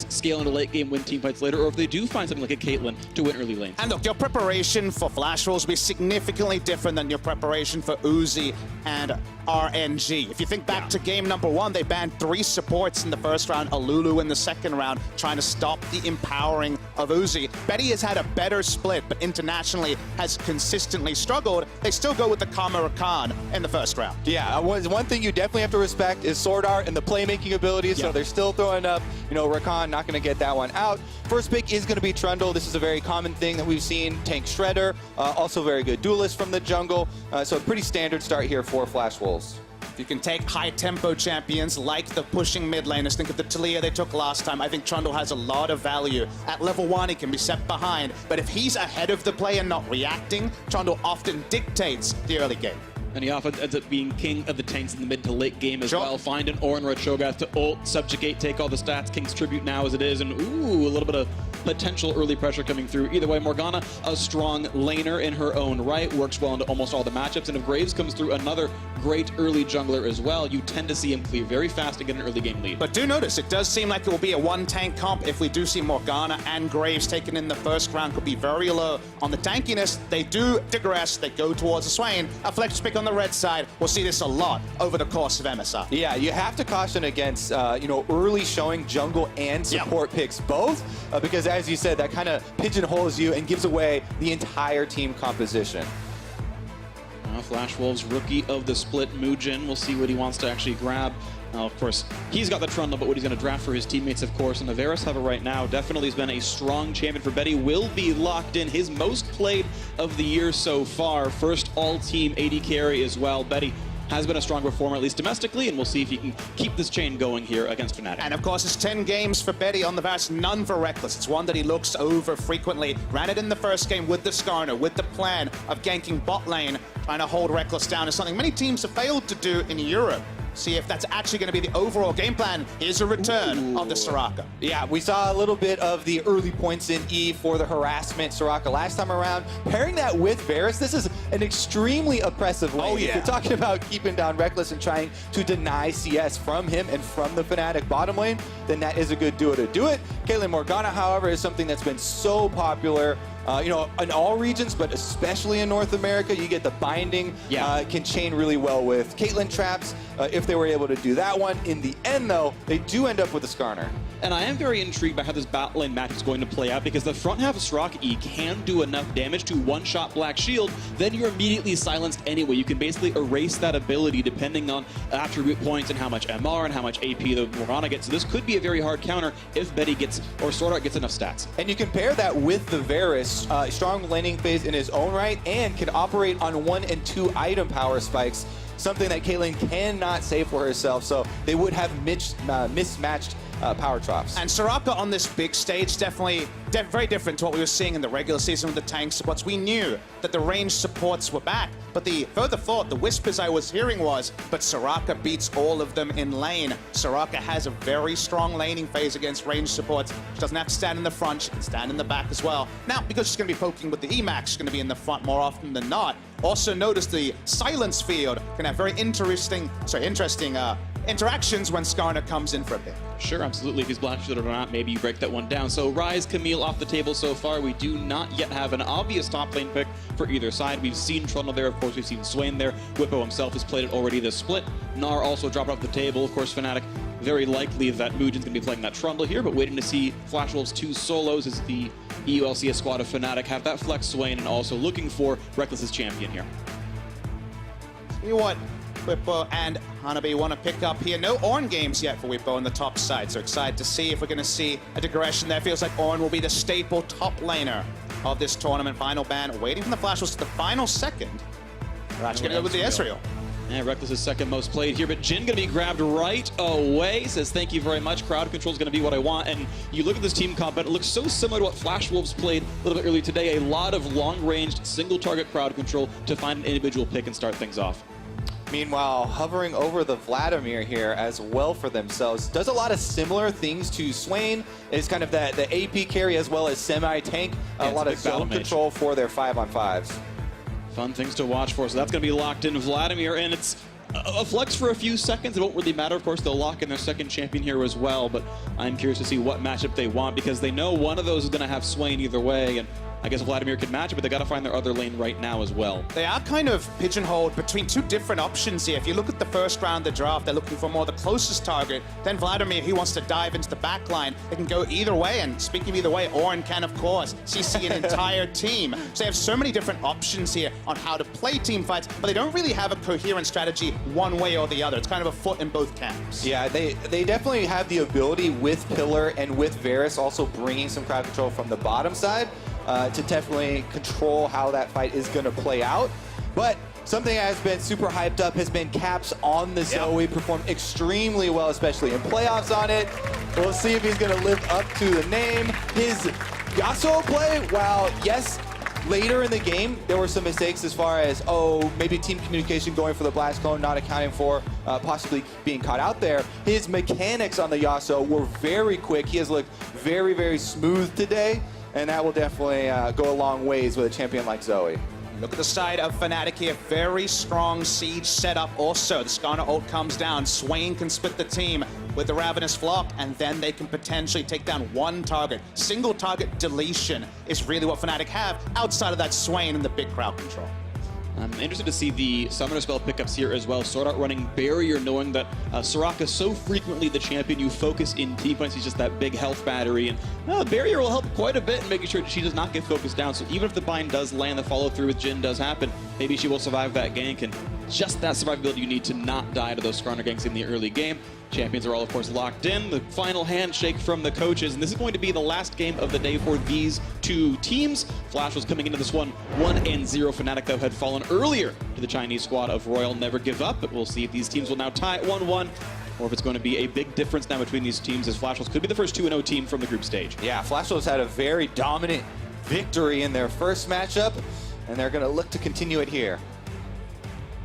scale into late game, win team fights later, or if they do find something like a Caitlyn to win early lanes. And look, your preparation for Flash Rolls will be significantly different than your preparation for Uzi and RNG. If you think back to game number 1, they banned 3 supports in the first round, a Lulu in the second round, trying to stop the empowering of Uzi. Betty has had a better split, but internationally has consistently struggled. They still go with the Karma Rakan in the first round. Yeah, one thing you definitely have to respect is Sword Art and the playmaking abilities, so they're still throwing up, you know, Rakan not going to get that one out. First pick is going to be Trundle. This is a very common thing that we've seen. Tank Shredder, also very good duelist from the jungle, so a pretty standard start here for Flash Wolves. You can take high-tempo champions like the pushing mid laners. Think of the Talia they took last time. I think Trundle has a lot of value. At level 1, he can be set behind, but if he's ahead of the play and not reacting, Trundle often dictates the early game. And he often ends up being king of the tanks in the mid to late game as well. Find an Ornn or a Cho'Gath to ult, subjugate, take all the stats, King's Tribute now as it is, and ooh, a little bit of potential early pressure coming through. Either way, Morgana, a strong laner in her own right, works well into almost all the matchups, and if Graves comes through, another great early jungler as well, you tend to see him clear very fast and get an early game lead. But do notice, it does seem like it will be a one-tank comp if we do see Morgana and Graves taken in the first round. Could be very low on the tankiness. They do digress, they go towards the Swain. A flex pick on the red side. We'll see this a lot over the course of MSI. Yeah, you have to caution against, you know, early showing jungle and support picks both, because as you said, that kind of pigeonholes you and gives away the entire team composition. Flash Wolves rookie of the split, Muujin. We'll see what he wants to actually grab. Now, of course, he's got the Trundle, but what he's going to draft for his teammates, of course, and the Varus have it right now. Definitely has been a strong champion for Betty. Will be locked in. His most played of the year so far. First all-team AD carry as well. Betty has been a strong performer, at least domestically, and we'll see if he can keep this chain going here against Fnatic. And of course, it's 10 games for Betty on the Varus, none for Reckless. It's one that he looks over frequently. Ran it in the first game with the Skarner, with the plan of ganking bot lane, trying to hold Reckless down is something many teams have failed to do in Europe. See if that's actually going to be the overall game plan. Here's a return of the Soraka. Yeah, we saw a little bit of the early points in E for the harassment Soraka last time around. Pairing that with Varus, this is an extremely oppressive lane. Oh, yeah. If you're talking about keeping down Reckless and trying to deny CS from him and from the Fnatic bottom lane, then that is a good duo to do it. Caitlyn Morgana, however, is something that's been so popular, you know, in all regions, but especially in North America. You get the binding, can chain really well with Caitlyn traps, if they were able to do that one. In the end, though, they do end up with a Skarner. And I am very intrigued by how this bot lane match is going to play out, because the front half of Soraka E can do enough damage to one-shot Black Shield, then you're immediately silenced anyway. You can basically erase that ability depending on attribute points and how much MR and how much AP the Morgana gets. So this could be a very hard counter if Betty gets, or Sword Art gets enough stats. And you can pair that with the Varus, strong laning phase in his own right, and can operate on 1 and 2 item power spikes, something that Caitlyn cannot say for herself, so they would have mismatched power drops. And Soraka on this big stage, definitely very different to what we were seeing in the regular season with the tank supports. We knew that the range supports were back, but the further thought, the whispers I was hearing was, but Soraka beats all of them in lane. Soraka has a very strong laning phase against range supports. She doesn't have to stand in the front, she can stand in the back as well. Now, because she's going to be poking with the Emax, she's going to be in the front more often than not. Also notice the silence field can have very interesting interactions when Skarner comes in for a bit. Sure, absolutely. If he's Black Shield or not, maybe you break that one down. So Ryze, Camille off the table so far. We do not yet have an obvious top lane pick for either side. We've seen Trundle there, of course. We've seen Swain there. Whippo himself has played it already this split. Gnar also dropped off the table. Of course, Fnatic, very likely that Muujin's going to be playing that Trundle here, but waiting to see Flash Wolves 2 solos as the EULCS squad of Fnatic have that flex Swain, and also looking for Reckless's champion here. You know what? Whippo and Hanabi want to pick up here. No Ornn games yet for Whippo on the top side, so excited to see if we're going to see a digression there. Feels like Ornn will be the staple top laner of this tournament. Final ban, waiting from the Flash Wolves to the final second. We're actually going to go with the Ezreal. And Reckless is second most played here, but Jhin going to be grabbed right away. Says, thank you very much. Crowd control is going to be what I want. And you look at this team comp, and it looks so similar to what Flash Wolves played a little bit earlier today. A lot of long-ranged, single-target crowd control to find an individual pick and start things off. Meanwhile, hovering over the Vladimir here as well for themselves. Does a lot of similar things to Swain. Is kind of the AP carry as well as semi-tank. A lot of zone control for their 5-on-5s. Fun things to watch for. So that's going to be locked in Vladimir, and it's a flex for a few seconds. It won't really matter. Of course, they'll lock in their second champion here as well, but I'm curious to see what matchup they want because they know one of those is going to have Swain either way, and I guess Vladimir could match it, but they got to find their other lane right now as well. They are kind of pigeonholed between two different options here. If you look at the first round of the draft, they're looking for more the closest target. Then Vladimir, he wants to dive into the back line. They can go either way, and speaking of either way, Oren can, of course, CC an entire team. So they have so many different options here on how to play team fights, but they don't really have a coherent strategy one way or the other. It's kind of a foot in both camps. Yeah, they definitely have the ability with Pillar and with Varus also bringing some crowd control from the bottom side to definitely control how that fight is going to play out. But something that has been super hyped up has been Caps on the Zoe. Performed extremely well, especially in playoffs on it. We'll see if he's going to live up to the name. His Yasuo play, while yes, later in the game, there were some mistakes as far as, maybe team communication going for the blast cone, not accounting for possibly being caught out there. His mechanics on the Yasuo were very quick. He has looked very, very smooth today, and that will definitely go a long ways with a champion like Zoe. Look at the side of Fnatic here. Very strong siege setup also. The Skarner ult comes down. Swain can split the team with the Ravenous Flock, and then they can potentially take down one target. Single target deletion is really what Fnatic have outside of that Swain and the big crowd control. I'm interested to see the Summoner spell pickups here as well. Sword Art running Barrier, knowing that Soraka so frequently the champion you focus in team points. He's just that big health battery, and Barrier will help quite a bit in making sure that she does not get focused down. So even if the bind does land, the follow through with Jhin does happen, maybe she will survive that gank, and just that survivability you need to not die to those Skarner ganks in the early game. Champions are all, of course, locked in. The final handshake from the coaches, and this is going to be the last game of the day for these two teams. Flash was coming into this one 1-0. Fnatic, though, had fallen earlier to the Chinese squad of Royal Never Give Up, but we'll see if these teams will now tie at 1-1, or if it's going to be a big difference now between these teams, as Flash could be the first 2-0 team from the group stage. Yeah, Flash had a very dominant victory in their first matchup, and they're going to look to continue it here.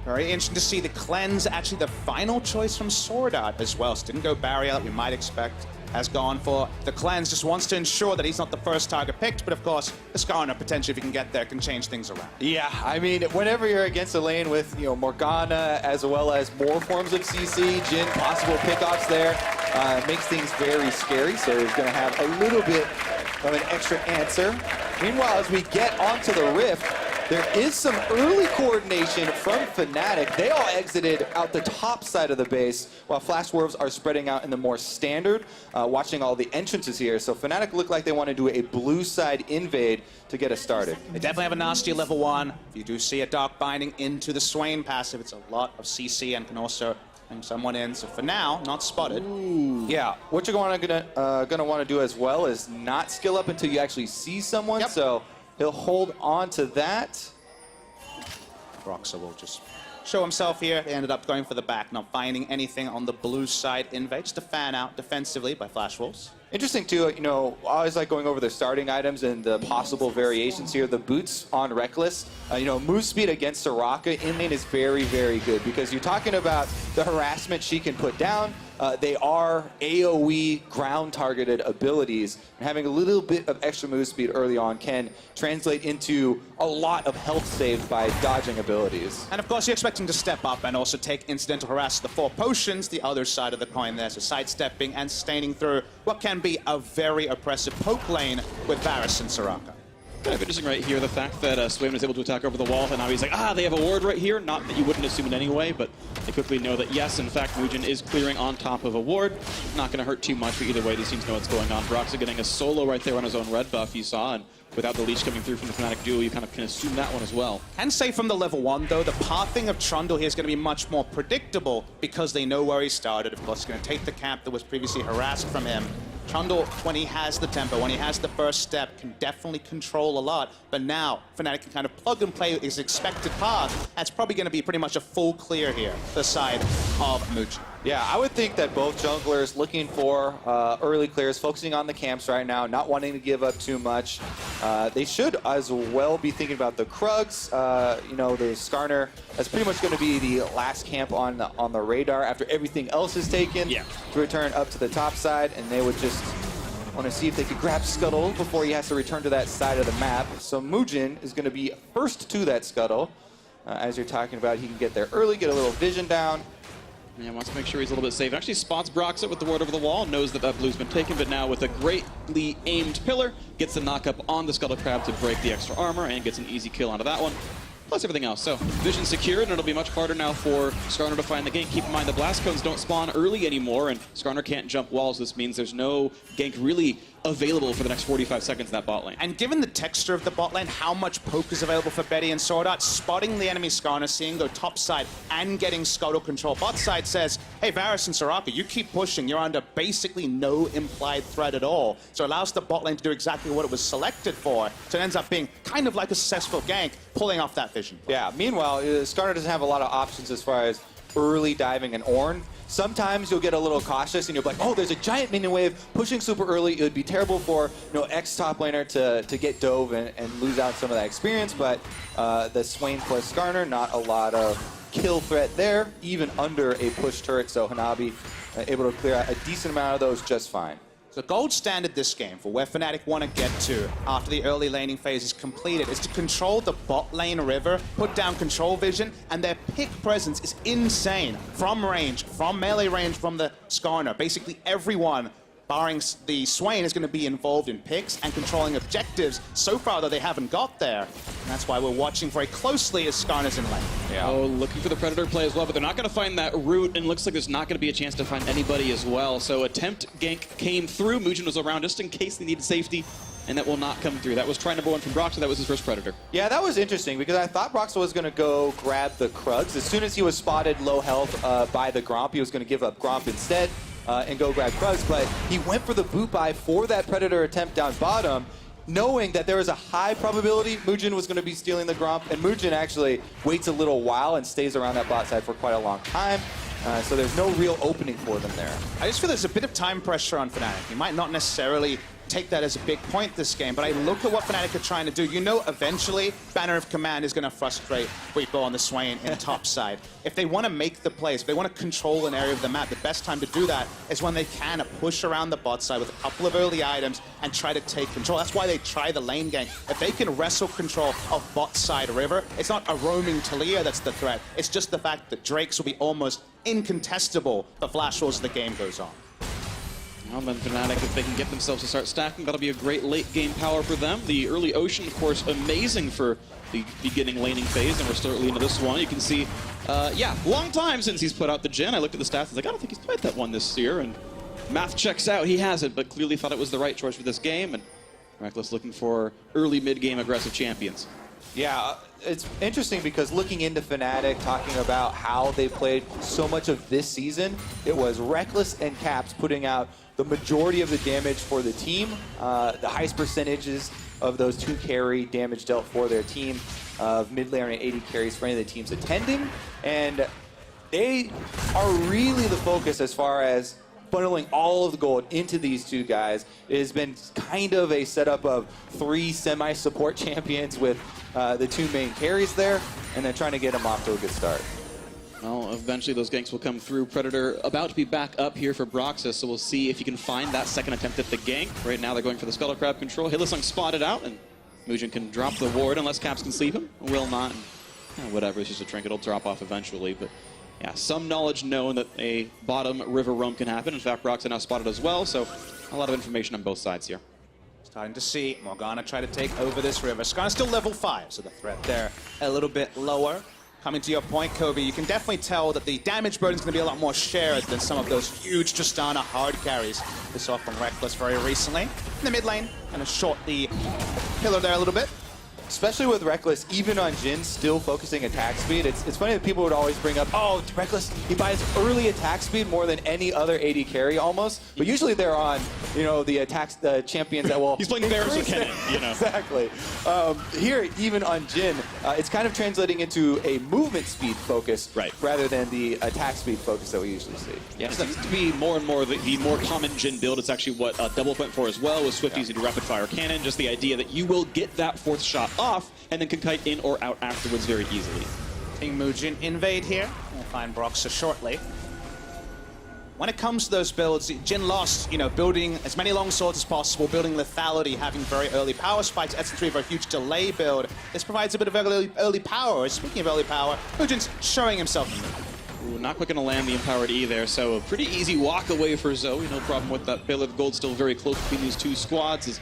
Very interesting to see the cleanse, actually the final choice from Sword Art as well. So didn't go Barrier like we might expect. Has gone for the cleanse, just wants to ensure that he's not the first target picked, but of course, the Skarner potentially, if he can get there, can change things around. Yeah, I mean, whenever you're against a lane with, Morgana, as well as more forms of CC, Jhin, possible pickoffs there, makes things very scary, so he's going to have a little bit of an extra answer. Meanwhile, as we get onto the Rift, there is some early coordination from Fnatic. They all exited out the top side of the base, while Flash Dwarves are spreading out in the more standard, watching all the entrances here. So Fnatic look like they want to do a blue side invade to get us started. They definitely have a nasty level 1. If you do see a Dark Binding into the Swain passive, it's a lot of CC and can also bring someone in. So for now, not spotted. Ooh. Yeah, what you're gonna want to do as well is not skill up until you actually see someone. Yep. So he'll hold on to that. Broxah will just show himself here. He ended up going for the back, not finding anything on the blue side invade. Just a fan out defensively by Flash Wolves. Interesting too, I always like going over the starting items and the possible variations here. The boots on Reckless, move speed against Soraka in lane is very, very good because you're talking about the harassment she can put down. They are AoE ground targeted abilities, and having a little bit of extra move speed early on can translate into a lot of health saved by dodging abilities. And of course, you're expecting to step up and also take incidental harass the 4 potions, the other side of the coin there. So sidestepping and staining through what can be a very oppressive poke lane with Varus and Soraka. Kind of interesting right here, the fact that Swain was able to attack over the wall, and now he's like, they have a ward right here. Not that you wouldn't assume it anyway, but they quickly know that, yes, in fact, Mugen is clearing on top of a ward. Not going to hurt too much, but either way, these teams know what's going on. Broxah getting a solo right there on his own red buff, you saw, and without the leech coming through from the Fnatic duo, you kind of can assume that one as well. Can say from the level 1, though, the pathing of Trundle here is going to be much more predictable because they know where he started. Of course, he's going to take the camp that was previously harassed from him. Trundle, when he has the tempo, when he has the first step, can definitely control a lot. But now, Fnatic can kind of plug and play his expected path. That's probably going to be pretty much a full clear here, the side of Mugen. Yeah, I would think that both junglers looking for early clears, focusing on the camps right now, not wanting to give up too much. They should as well be thinking about the Krugs. The Skarner, that's pretty much going to be the last camp on the radar after everything else is taken to return up to the top side, and they would just want to see if they could grab Scuttle before he has to return to that side of the map. So Mugen is going to be first to that Scuttle. as you're talking about. He can get there early, get a little vision down. Yeah, wants to make sure he's a little bit safe. Actually spots Broxit with the ward over the wall, knows that that blue's been taken, but now with a greatly aimed pillar, gets the knock up on the Scuttle Crab to break the extra armor and gets an easy kill onto that one. Plus everything else. So, vision secured, and it'll be much harder now for Skarner to find the gank. Keep in mind the blast cones don't spawn early anymore, and Skarner can't jump walls. This means there's no gank really available for the next 45 seconds in that bot lane. And given the texture of the bot lane, how much poke is available for Betty and Sword Art, spotting the enemy Skarner, seeing go top side and getting Scuttle control. Bot side says, hey, Varus and Soraka, you keep pushing. You're under basically no implied threat at all. So it allows the bot lane to do exactly what it was selected for. So it ends up being kind of like a successful gank, pulling off that vision. Yeah, meanwhile, Skarner doesn't have a lot of options as far as early diving and Ornn. Sometimes you'll get a little cautious and you'll be like, oh, there's a giant minion wave pushing super early. It would be terrible for X top laner to get dove and lose out some of that experience, but the Swain plus Skarner, not a lot of kill threat there, even under a push turret, so Hanabi able to clear out a decent amount of those just fine. The gold standard this game for where Fnatic want to get to after the early laning phase is completed is to control the bot lane river, put down control vision, and their pick presence is insane. From range, from melee range, from the Skarner. Basically everyone, barring the Swain, is going to be involved in picks and controlling objectives. So far, though, they haven't got there. And that's why we're watching very closely as Skarner's in lane. Yeah. Oh, looking for the Predator play as well, but they're not going to find that route, and looks like there's not going to be a chance to find anybody as well. So attempt gank came through. Mugen was around just in case they needed safety, and that will not come through. That was try number one from Broxah. That was his first Predator. Yeah, that was interesting because I thought Broxah was going to go grab the Krugs. As soon as he was spotted low health by the Gromp, he was going to give up Gromp instead. And go grab Krugs, but he went for the boot buy for that Predator attempt down bottom, knowing that there was a high probability Mugen was going to be stealing the Gromp, and Mugen actually waits a little while and stays around that bot side for quite a long time, so there's no real opening for them there. I just feel there's a bit of time pressure on Fnatic. He might not necessarily take that as a big point this game, but I look at what Fnatic are trying to do. You know, eventually, Banner of Command is going to frustrate Reaper on the Swain in top side. If they want to make the plays, if they want to control an area of the map, the best time to do that is when they can push around the bot side with a couple of early items and try to take control. That's why they try the lane gank. If they can wrestle control of bot side river, it's not a roaming Talia that's the threat. It's just the fact that Drakes will be almost incontestable the flash wars as the game goes on. Well, then Fnatic, if they can get themselves to start stacking, that'll be a great late game power for them. The early Ocean, of course, amazing for the beginning laning phase, and we're still early into this one. You can see, yeah, long time since he's put out the Jhin. I looked at the stats, I was like, I don't think he's played that one this year, and math checks out. He hasn't, but clearly thought it was the right choice for this game, and Reckless looking for early mid-game aggressive champions. Yeah, it's interesting because looking into Fnatic, talking about how they played so much of this season, it was Reckless and Caps putting out the majority of the damage for the team, the highest percentages of those 2 carry damage dealt for their team, of mid laner and 80 carries for any of the teams attending, and they are really the focus as far as funneling all of the gold into these 2 guys. It has been kind of a setup of 3 semi-support champions with the 2 main carries there, and then trying to get them off to a good start. Well, eventually those ganks will come through. Predator about to be back up here for Broxah, so we'll see if he can find that second attempt at the gank. Right now they're going for the Scuttle Crab control. Hylissang spotted out, and Mugen can drop the ward unless Caps can sleep him. Will not. Whatever, it's just a trinket. It'll drop off eventually, but yeah, some knowledge known that a bottom river roam can happen. In fact, Broxah now spotted as well, so a lot of information on both sides here. Starting to see Morgana try to take over this river. Skarner's still level 5, so the threat there a little bit lower. Coming to your point, Kobe, you can definitely tell that the damage burden is going to be a lot more shared than some of those huge Tristana hard carries we saw from Reckless very recently. In the mid lane, kind of short the pillar there a little bit. Especially with Reckless, even on Jhin, still focusing attack speed. It's funny that people would always bring up, oh, Reckless, he buys early attack speed more than any other AD carry almost. But usually they're on, the champions that will... He's playing Varus or Kennen, Exactly. Here, even on Jhin, it's kind of translating into a movement speed focus rather than the attack speed focus that we usually see. Yeah, it seems to be more and more the more common Jhin build. It's actually what Double went for as well, with Swift using rapid fire cannon. Just the idea that you will get that 4th shot off and then can kite in or out afterwards very easily. Seeing Mugen invade here. We'll find Broxah shortly. when it comes to those builds, Jin lost, building as many long swords as possible, building lethality, having very early power spikes, SN3 for a huge delay build. This provides a bit of early power. Speaking of early power, Mujin's showing himself. Ooh, not quite going to land the Empowered E there, so a pretty easy walk away for Zoe. No problem with that. Bailiff Gold still very close between these two squads as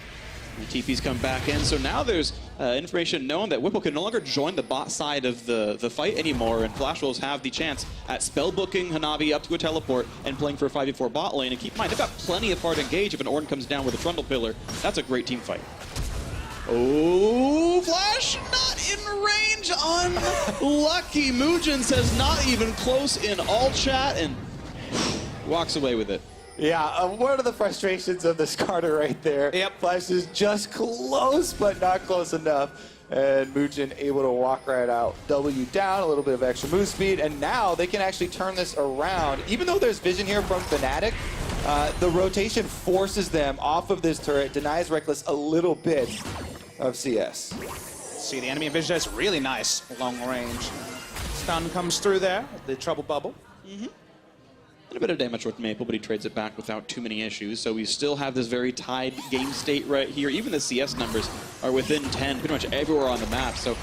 the TP's come back in. So now there's information known that Whipple can no longer join the bot side of the fight anymore, and Flash Wolves have the chance at spell booking Hanabi up to a teleport and playing for a 5v4 bot lane. And keep in mind, they've got plenty of hard engage if an Ornn comes down with a Trundle Pillar. That's a great team fight. Oh, Flash not in range. Unlucky. Mujin says not even close in all chat and walks away with it. Yeah, one of the frustrations of this Carter right there. Yep. Flash is just close, but not close enough. And Mujin able to walk right out. W down, a little bit of extra move speed, and now they can actually turn this around. Even though there's vision here from Fnatic, the rotation forces them off of this turret, denies Reckless a little bit of CS. See, the enemy vision is really nice, long range. Stun comes through there, the trouble bubble. A little bit of damage with Maple, but he trades it back without too many issues. So we still have this very tied game state right here. Even the CS numbers are within 10 pretty much everywhere on the map. So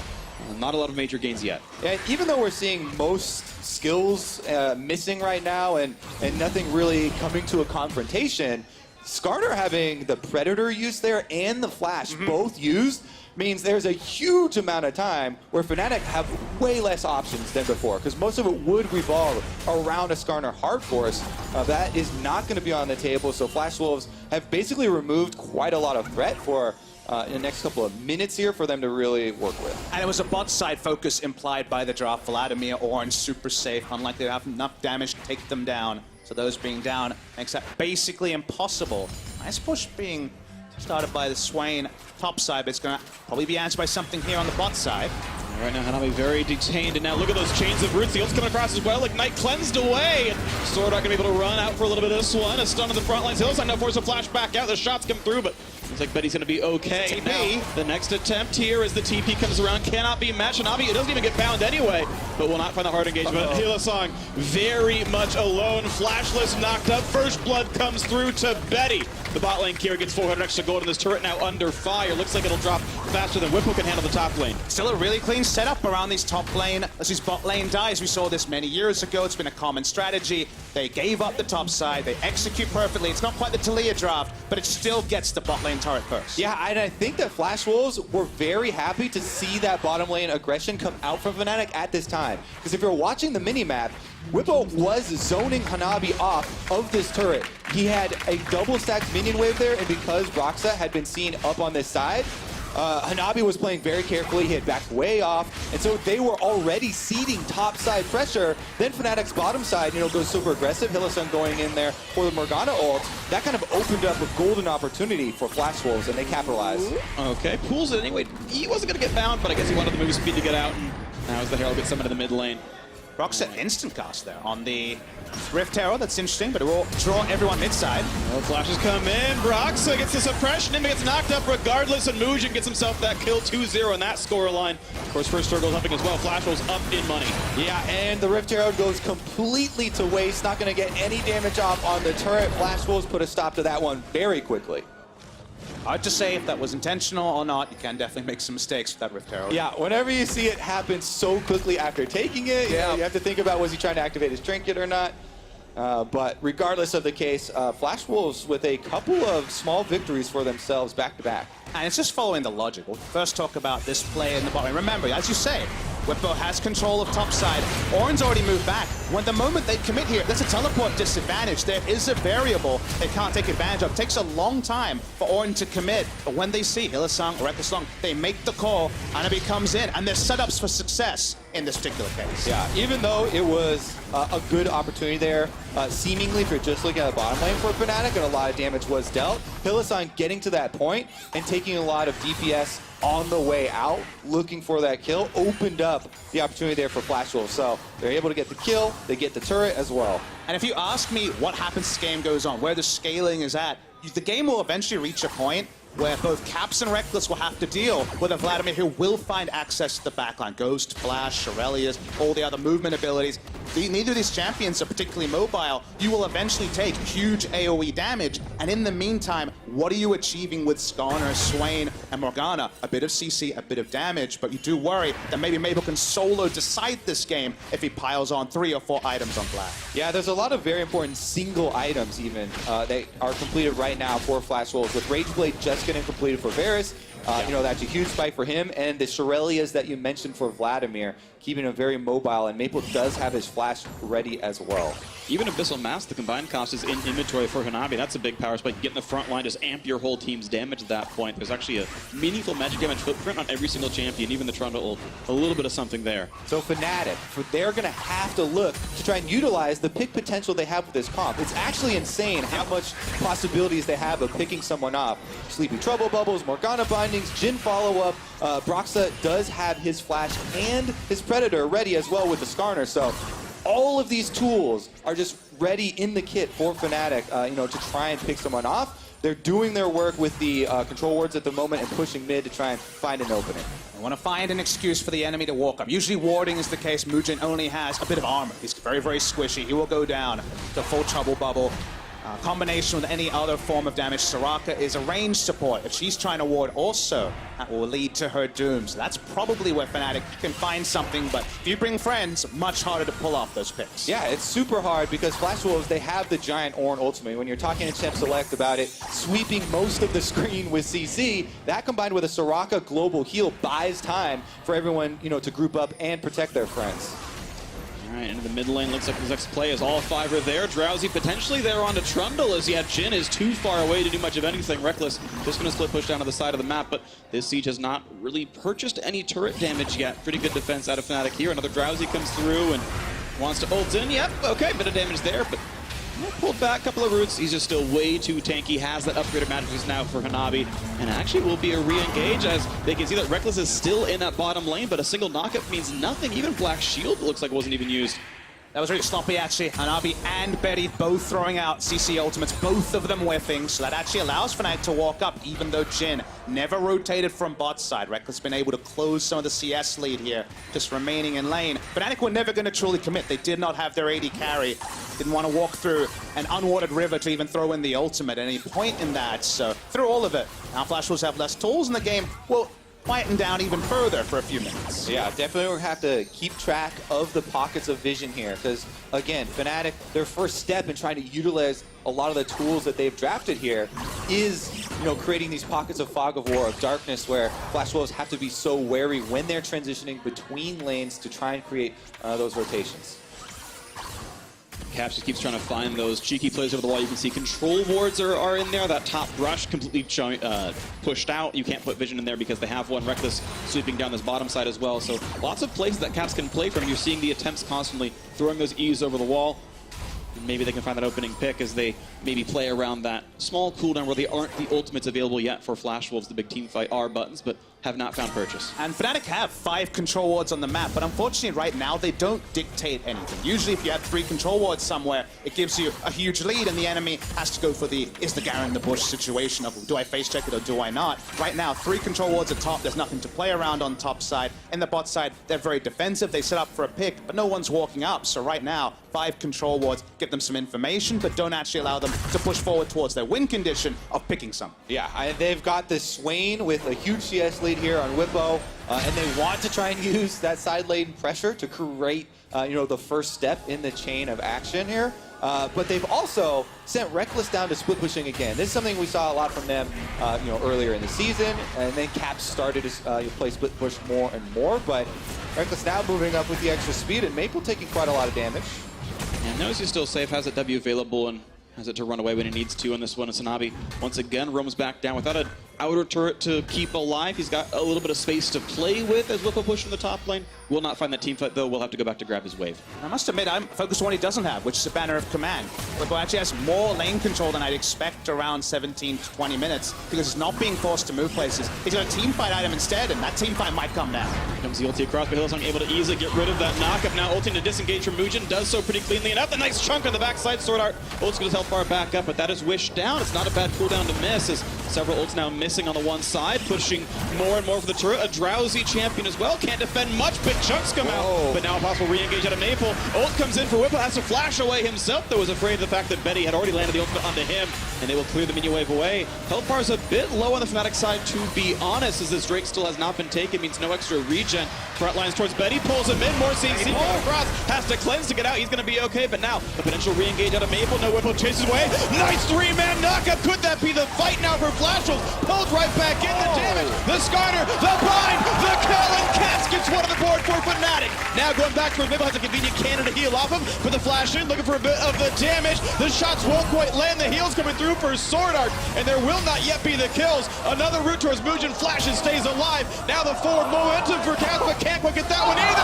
not a lot of major gains yet. Yeah, even though we're seeing most skills missing right now and nothing really coming to a confrontation, Skarner having the Predator use there and the Flash both used means there's a huge amount of time where Fnatic have way less options than before, because most of it would revolve around a Skarner hard force. That is not going to be on the table, so Flash Wolves have basically removed quite a lot of threat for in the next couple of minutes here for them to really work with. And it was a bot side focus implied by the drop. Vladimir, Ornn, super safe, unlikely to have enough damage to take them down. So those being down makes that basically impossible. Nice push being started by the Swain top side, but it's going to probably be answered by something here on the bot side. Right now, Hanabi very detained, and now look at those chains of roots. The ult's coming across as well. Ignite cleansed away. Sword not going to be able to run out for a little bit of this one. A stun on the front lines. Hillside now force a flash back out. The shots come through, but looks like Betty's going to be okay. Now, the next attempt here as the TP comes around cannot be matched. Hanabi, it doesn't even get bound anyway, but will not find the hard engagement. Hillsong very much alone. Flashless knocked up. First blood comes through to Betty. The bot lane Kira gets 400 extra gold in this turret now under fire. Looks like it'll drop faster than Whipple can handle the top lane. Still a really clean setup around these top lane. As his bot lane dies, we saw this many years ago. It's been a common strategy. They gave up the top side. They execute perfectly. It's not quite the Talia draft, but it still gets the bot lane turret first. Yeah, and I think that Flash Wolves were very happy to see that bottom lane aggression come out from Fnatic at this time. Because if you're watching the mini-map, Whippo was zoning Hanabi off of this turret. He had a double stacked minion wave there, and because Roxa had been seen up on this side, Hanabi was playing very carefully. He had backed way off, and so they were already seeding top side pressure. Then Fnatic's bottom side, goes super aggressive. Hillsong going in there for the Morgana ult. That kind of opened up a golden opportunity for Flash Wolves, and they capitalized. Okay, pulls it anyway. He wasn't going to get bound, but I guess he wanted the move speed to get out, and now as the Herald gets summoned in the mid lane. Roxa instant cast there on the Rift Herald. That's interesting, but it will draw everyone mid side. Well, flashes come in. Roxa gets the suppression in, but gets knocked up regardless, and Mujin gets himself that kill 2-0 in that scoreline. Of course, first circle's humping as well. Flash rolls up in money. Yeah, and the Rift Herald goes completely to waste. Not going to get any damage off on the turret. Flash Wolves put a stop to that one very quickly. Hard to say if that was intentional or not. You can definitely make some mistakes with that Rift Herald. Yeah, whenever you see it happen so quickly after taking it, you have to think about, was he trying to activate his trinket or not? But regardless of the case, Flash Wolves with a couple of small victories for themselves back-to-back. And it's just following the logic. We'll first talk about this play in the bottom. Remember, as you say, Whippo has control of top side. Ornn's already moved back. When the moment they commit here, there's a teleport disadvantage. There is a variable they can't take advantage of. It takes a long time for Ornn to commit, but when they see Hillsong or Reckless Long, they make the call, Hanabi comes in, and there's setups for success in this particular case. Yeah, even though it was a good opportunity there, seemingly if you're just looking at the bottom lane for Fnatic and a lot of damage was dealt, Hillsong getting to that point and taking a lot of DPS on the way out, looking for that kill, opened up the opportunity there for Flash Wolves. So they're able to get the kill, they get the turret as well. And if you ask me what happens as this game goes on, where the scaling is at, the game will eventually reach a point where both Caps and Reckless will have to deal with a Vladimir who will find access to the backline. Ghost, Flash, Shirelias, all the other movement abilities. Neither of these champions are particularly mobile. You will eventually take huge AoE damage, and in the meantime, what are you achieving with Skarner, Swain, and Morgana? A bit of CC, a bit of damage, but you do worry that maybe Mabel can solo decide this game if he piles on 3 or 4 items on Black. Yeah, there's a lot of very important single items even that are completed right now for Flash Wolves, with Rageblade just getting completed for Varus. You know, that's a huge spike for him, and the Shirelias that you mentioned for Vladimir, keeping him very mobile, and Maple does have his Flash ready as well. Even Abyssal Mask, the combined cost is in inventory for Hanabi. That's a big power spike. Get in the front line, just amp your whole team's damage at that point. There's actually a meaningful magic damage footprint on every single champion, even the Trundle ult. A little bit of something there. So Fnatic, they're going to have to look to try and utilize the pick potential they have with this comp. It's actually insane how much possibilities they have of picking someone off. Sleepy Trouble Bubbles, Morgana Bindings, Jhin follow-up. Broxa does have his Flash and his Predator ready as well with the Skarner. So all of these tools are just ready in the kit for Fnatic, you know, to try and pick someone off. They're doing their work with the control wards at the moment and pushing mid to try and find an opening. I want to find an excuse for the enemy to walk up. Usually warding is the case. Mujin only has a bit of armor. He's very, very squishy. He will go down to full Trouble Bubble. Combination with any other form of damage. Soraka is a range support. If she's trying to ward also, that will lead to her doom. So that's probably where Fnatic can find something, but if you bring friends, much harder to pull off those picks. Yeah, it's super hard because Flash Wolves, they have the giant Ornn ultimate. When you're talking to Champ Select about it, sweeping most of the screen with CC, that combined with a Soraka global heal buys time for everyone, you know, to group up and protect their friends. All right, into the mid lane. Looks like the next play is all 5 are there. Drowsy potentially there onto Trundle, as yet Jhin is too far away to do much of anything. Reckless just going to split push down to the side of the map, but this siege has not really purchased any turret damage yet. Pretty good defense out of Fnatic here. Another Drowsy comes through and wants to ult in. Yep, okay, bit of damage there, but pulled back a couple of roots. He's just still way too tanky. Has that upgraded magic now for Hanabi, and actually will be a re-engage as they can see that Reckless is still in that bottom lane, but a single knockup means nothing. Even Black Shield looks like it wasn't even used. That was really sloppy, actually. Hanabi and Betty both throwing out CC ultimates, both of them whiffing, so that actually allows Fnatic to walk up, even though Jhin never rotated from bot side. Reckless been able to close some of the CS lead here, just remaining in lane. Fnatic were never going to truly commit. They did not have their AD carry. Didn't want to walk through an unwatered river to even throw in the ultimate at any point in that, so through all of it. Now Flash Wolves have less tools in the game. Well, quieten down even further for a few minutes. Yeah, definitely we're going to have to keep track of the pockets of vision here, because, again, Fnatic, their first step in trying to utilize a lot of the tools that they've drafted here is, you know, creating these pockets of fog of war, of darkness, where Flash Wolves have to be so wary when they're transitioning between lanes to try and create those rotations. Caps just keeps trying to find those cheeky plays over the wall. You can see control wards are in there. That top brush completely pushed out. You can't put vision in there because they have one. Reckless sweeping down this bottom side as well. So lots of places that Caps can play from. You're seeing the attempts constantly throwing those E's over the wall. And maybe they can find that opening pick as they maybe play around that small cooldown where they aren't the ultimates available yet for Flash Wolves. The big team fight R buttons, but have not found purchase. And Fnatic have 5 control wards on the map, but unfortunately right now they don't dictate anything. Usually if you have 3 control wards somewhere, it gives you a huge lead and the enemy has to go for the is the Garen in the bush situation of do I face check it or do I not? Right now 3 control wards at top, there's nothing to play around on top side. In the bot side, they're very defensive, they set up for a pick, but no one's walking up. So right now, 5 control wards give them some information, but don't actually allow them to push forward towards their win condition of picking some. Yeah, they've got this Swain with a huge CS lead here on Whippo, and they want to try and use that side lane pressure to create, you know, the first step in the chain of action here. But they've also sent Reckless down to split pushing again. This is something we saw a lot from them, you know, earlier in the season, and then Caps started to play split push more and more. But Reckless now moving up with the extra speed, and Maple taking quite a lot of damage. And knows he's still safe, has that W available, and has it to run away when he needs to on this one. And Sanabi once again roams back down without an outer turret to keep alive. He's got a little bit of space to play with as Whippo push from the top lane. Will not find that team fight though. We'll have to go back to grab his wave. I must admit, I'm focused on what he doesn't have, which is a banner of command. Whippo actually has more lane control than I'd expect around 17 to 20 minutes because he's not being forced to move places. He's got a team fight item instead, and that team fight might come down. Here comes the ulti across, but Hillsong able to easily get rid of that knockup. Now ulting to disengage from Mujin, does so pretty cleanly enough. A nice chunk on the backside. Sword Art ult's going to help far back up, but that is wished down. It's not a bad cooldown to miss as several ults now miss. missing on the one side, pushing more and more for the turret. A drowsy champion as well, can't defend much, big chunks come out, but now a possible re-engage out of Maple. Ult comes in for Whipple, has to flash away himself, though was afraid of the fact that Betty had already landed the ultimate onto him, and they will clear the minion wave away. Health bar is a bit low on the Fnatic side, to be honest, as this Drake still has not been taken, means no extra regen. Front lines towards Betty, pulls him in, more CC, pulls across, has to cleanse to get out, he's going to be okay, but now a potential re-engage out of Maple, no Whipple chases away, nice three-man knockup, could that be the fight now for Flash Wolves? Pulled right back in, the damage, the Skarner, the bind, the kill, and Cats gets one on the board for Fnatic. Now going back towards Maple, has a convenient cannon to heal off him, but the flash in, looking for a bit of the damage, the shots won't quite land, the heals coming through for Sword Art, and there will not yet be the kills. Another route towards Mugen, flashes, stays alive, now the forward momentum for Cats, but can't quite get that one either.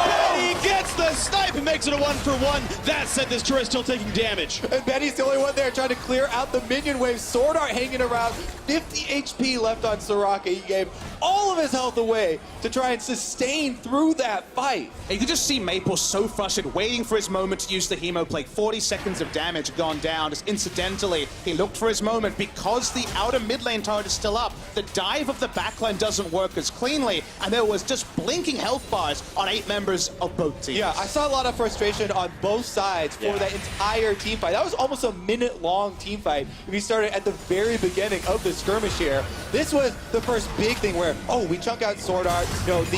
Betty gets the snipe and makes it a 1-for-1. That said, this turret still taking damage. And Betty's the only one there trying to clear out the minion wave. Sword Art hanging around, 50 HP left on Soraka. He gave all of his health away to try and sustain through that fight. And you can just see Maple so frustrated, waiting for his moment to use the Hemo Plague. 40 seconds of damage had gone down. Just incidentally, he looked for his moment because the outer mid lane turret is still up. The dive of the backline doesn't work as cleanly, and there was just blinking health bars on 8 members of both teams. Yeah, I saw a lot of frustration on both sides for that entire team fight. That was almost a minute-long team fight if you started at the very beginning of the skirmish here. This was the first big thing where, oh, we chunk out Sword Art. You know, the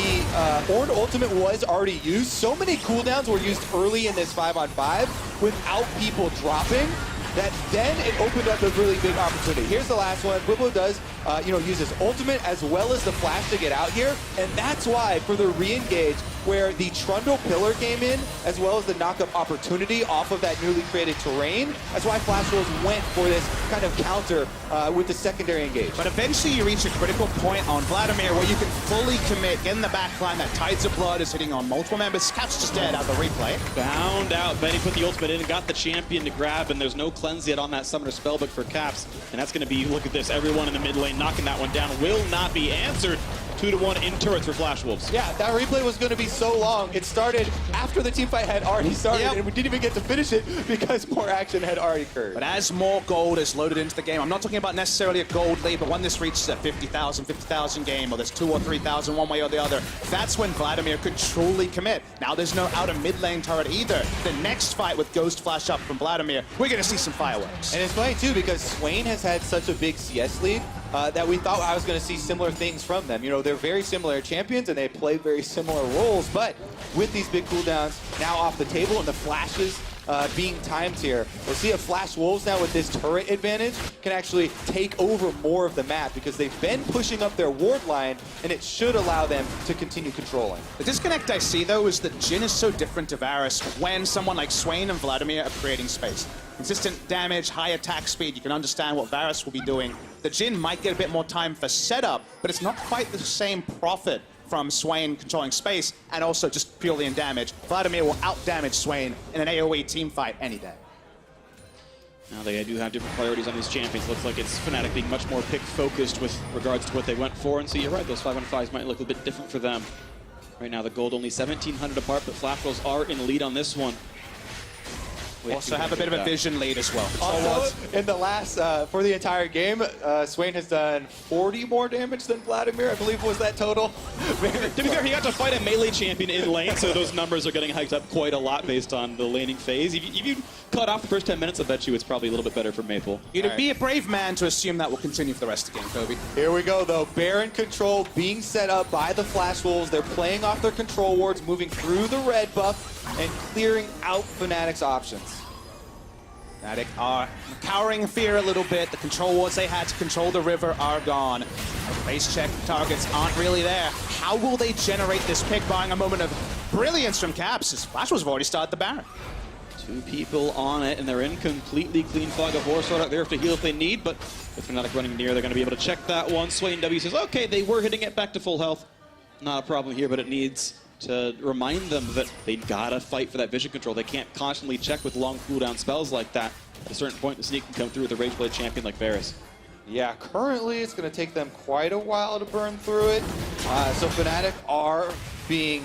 Horn Ultimate was already used. So many cooldowns were used early in this 5-on-5 without people dropping, that then it opened up a really big opportunity. Here's the last one. Whipple does, use his ultimate as well as the flash to get out here, and that's why for the re-engage, where the Trundle Pillar came in, as well as the knock-up opportunity off of that newly created terrain, that's why Flash Wolves went for this kind of counter with the secondary engage. But eventually you reach a critical point on Vladimir where you can fully commit, get in the backline, that Tides of Blood is hitting on multiple members. Cat's just dead out of the replay. Found out, Betty put the ultimate in and got the champion to grab, and there's no cleanse yet on that Summoner Spellbook for Caps, and that's going to be, look at this, everyone in the mid lane knocking that one down, will not be answered. 2-1 in turrets for Flash Wolves. Yeah, that replay was going to be so long. It started after the team fight had already started, and we didn't even get to finish it because more action had already occurred. But as more gold is loaded into the game, I'm not talking about necessarily a gold lead, but when this reaches a 50,000 game, or there's 2,000 or 3,000 one way or the other, that's when Vladimir could truly commit. Now there's no outer mid lane turret either. The next fight with Ghost Flash up from Vladimir, we're going to see some fireworks. And it's funny too because Swain has had such a big CS lead that we thought I was going to see similar things from them. You know, they're very similar champions and they play very similar roles, but with these big cooldowns now off the table and the flashes being timed here, we'll see if Flash Wolves now with this turret advantage can actually take over more of the map because they've been pushing up their ward line and it should allow them to continue controlling. The disconnect I see though is that Jhin is so different to Varus when someone like Swain and Vladimir are creating space. Consistent damage, high attack speed, you can understand what Varus will be doing. The Jhin might get a bit more time for setup, but it's not quite the same profit from Swain controlling space and also just purely in damage. Vladimir will out-damage Swain in an AoE team fight any day. Now they do have different priorities on these champions. Looks like it's Fnatic being much more pick-focused with regards to what they went for, and so you're right, those 5-on-5s might look a bit different for them. Right now the gold only 1,700 apart, but Flash Wolves are in the lead on this one. Also have a bit of a vision lead as well. Also, in the last, for the entire game, Swain has done 40 more damage than Vladimir, I believe was that total. To be fair, he got to fight a melee champion in lane, so those numbers are getting hiked up quite a lot based on the laning phase. If you cut off the first 10 minutes, I bet you it's probably a little bit better for Maple. You'd be a brave man to assume that will continue for the rest of the game, Kobe. Here we go, though. Baron control being set up by the Flash Wolves. They're playing off their control wards, moving through the red buff, and clearing out Fnatic's options. Fnatic are cowering in fear a little bit. The control wards they had to control the river are gone. Base check targets aren't really there. How will they generate this pick, barring a moment of brilliance from Caps, as Flash Wolves have already started the Baron? 2 people on it, and they're in completely clean fog of war. Sword out there to heal if they need, but if Fnatic running near, they're going to be able to check that one. Swain W says, okay, they were hitting it back to full health. Not a problem here, but it needs to remind them that they gotta fight for that vision control. They can't constantly check with long cooldown spells like that. At a certain point, the sneak can come through with a Rageblade champion like Varus. Yeah, currently it's going to take them quite a while to burn through it. So Fnatic are being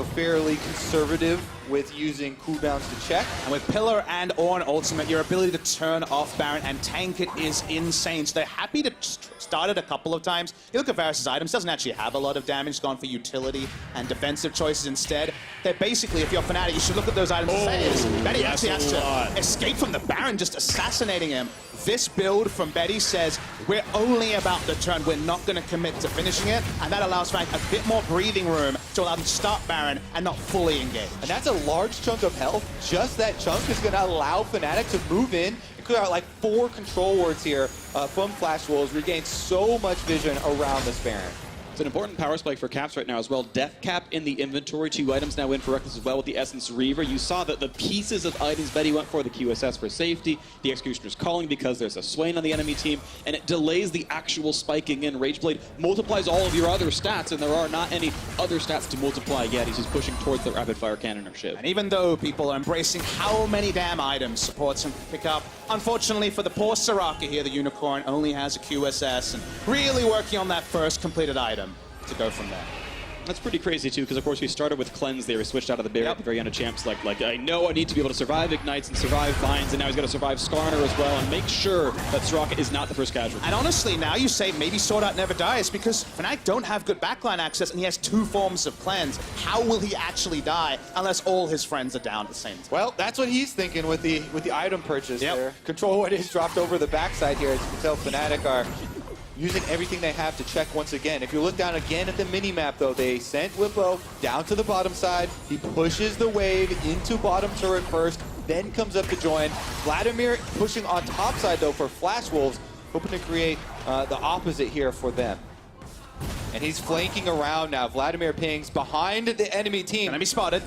fairly conservative with using cooldowns to check. And with Pillar and Ornn Ultimate, your ability to turn off Baron and tank it is insane. So they're happy to start it a couple of times. You look at Varus' items, doesn't actually have a lot of damage, gone for utility and defensive choices instead. They're basically, if you're Fnatic, you should look at those items and say, is Betty actually has to escape from the Baron, just assassinating him. This build from Betty says, we're only about the turn, we're not going to commit to finishing it, and that allows Fnatic a bit more breathing room to allow them to start Baron and not fully engage. And that's a large chunk of health. Just that chunk is going to allow Fnatic to move in and clear out like 4 control wards here from Flash Wolves, regain so much vision around this Baron. It's an important power spike for Caps right now as well. Death Cap in the inventory, 2 items now in for Reckless as well with the Essence Reaver. You saw that the pieces of items Betty went for, the QSS for safety, the Executioner's Calling because there's a Swain on the enemy team, and it delays the actual spiking in. Rageblade multiplies all of your other stats, and there are not any other stats to multiply yet. He's just pushing towards the Rapid Fire Cannon or Shiv. And even though people are embracing how many damn items supports can pick up, unfortunately for the poor Soraka here, the Unicorn only has a QSS and really working on that first completed item to go from there. That's pretty crazy too, because of course we started with Cleanse there. We switched out of the barrier at the very end of Champs. Like I know I need to be able to survive Ignites and survive Binds, and now he's got to survive Skarner as well and make sure that Soraka is not the first casualty. And honestly, now you say maybe Sword Art never dies because Fnatic don't have good backline access and he has 2 forms of Cleanse. How will he actually die unless all his friends are down at the same time? Well, that's what he's thinking with the item purchase there. Control what is dropped over the backside here. As you can tell, Fnatic are using everything they have to check once again. If you look down again at the mini-map, though, they sent Whippo down to the bottom side. He pushes the wave into bottom turret first, then comes up to join. Vladimir pushing on top side, though, for Flash Wolves, hoping to create the opposite here for them. And he's flanking around now. Vladimir pings behind the enemy team. Enemy spotted.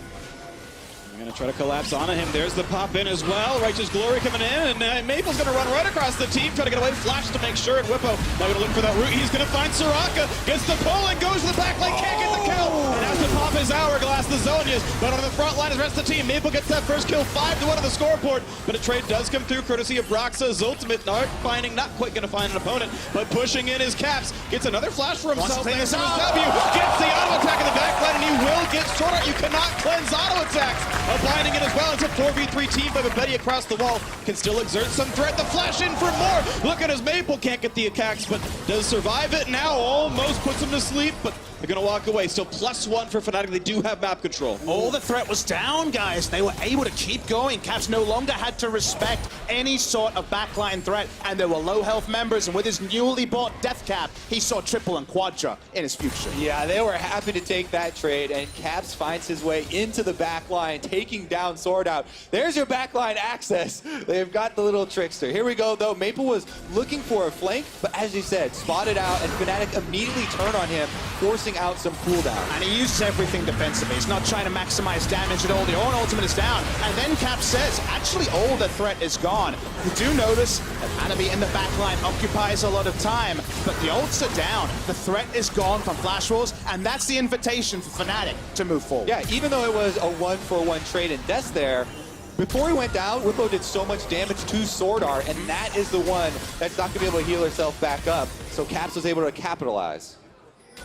They're going to try to collapse onto him. There's the pop in as well. Righteous Glory coming in, and Maple's going to run right across the team, try to get away. Flash to make sure, and Whippo now going to look for that route. He's going to find Soraka, gets the pull and goes to the back lane, can't get the kill. And has to pop his Hourglass, the Zonias. But on the front line is the rest of the team. Maple gets that first kill, 5-1 on the scoreboard. But a trade does come through courtesy of Broxa's ultimate. Not quite going to find an opponent, but pushing in his Caps. Gets another flash for himself. There's his W. Gets the auto attack in the back line, and he will get Sword Art. You cannot cleanse auto attacks. Blinding it as well. It's a 4v3 team, but Betty across the wall can still exert some threat. The flash in for more. Look at his Maple. Can't get the attacks, but does survive it. Now almost puts him to sleep, but they're going to walk away. Still +1 for Fnatic. They do have map control. All the threat was down, guys. They were able to keep going. Caps no longer had to respect any sort of backline threat, and there were low health members, and with his newly bought Death Cap, he saw triple and quadra in his future. Yeah, they were happy to take that trade, and Caps finds his way into the backline, taking down Sword Out. There's your backline access. They've got the little trickster. Here we go, though. Maple was looking for a flank, but as you said, spotted out, and Fnatic immediately turned on him, forcing out some cooldown. And he uses everything defensively. He's not trying to maximize damage at all. The Ornn ultimate is down. And then Cap says, actually all the threat is gone. You do notice that Hanabi in the backline occupies a lot of time, but the ults are down. The threat is gone from Flash Wolves, and that's the invitation for Fnatic to move forward. Yeah, even though it was a 1-for-1 trade in deaths there, before he went down, Whippo did so much damage to Sword Art, and that is the one that's not going to be able to heal herself back up. So Caps was able to capitalize.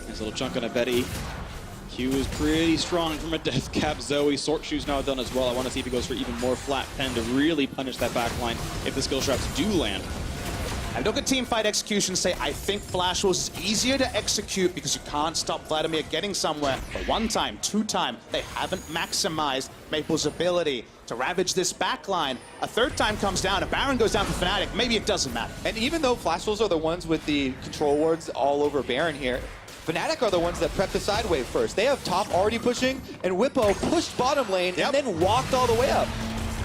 Nice little chunk on a Betty. Q is pretty strong from a Death Cap. Zoe, Sword Shoe's now done as well. I want to see if he goes for even more flat pen to really punish that back line if the skill traps do land. And look at teamfight execution, say, I think Flash Wolves is easier to execute because you can't stop Vladimir getting somewhere. But 1 time, 2 time, they haven't maximized Maple's ability to ravage this backline. A 3rd time comes down, a Baron goes down for Fnatic, maybe it doesn't matter. And even though Flash Wolves are the ones with the control wards all over Baron here, Fnatic are the ones that prepped the side wave first. They have top already pushing, and Whippo pushed bottom lane and then walked all the way up.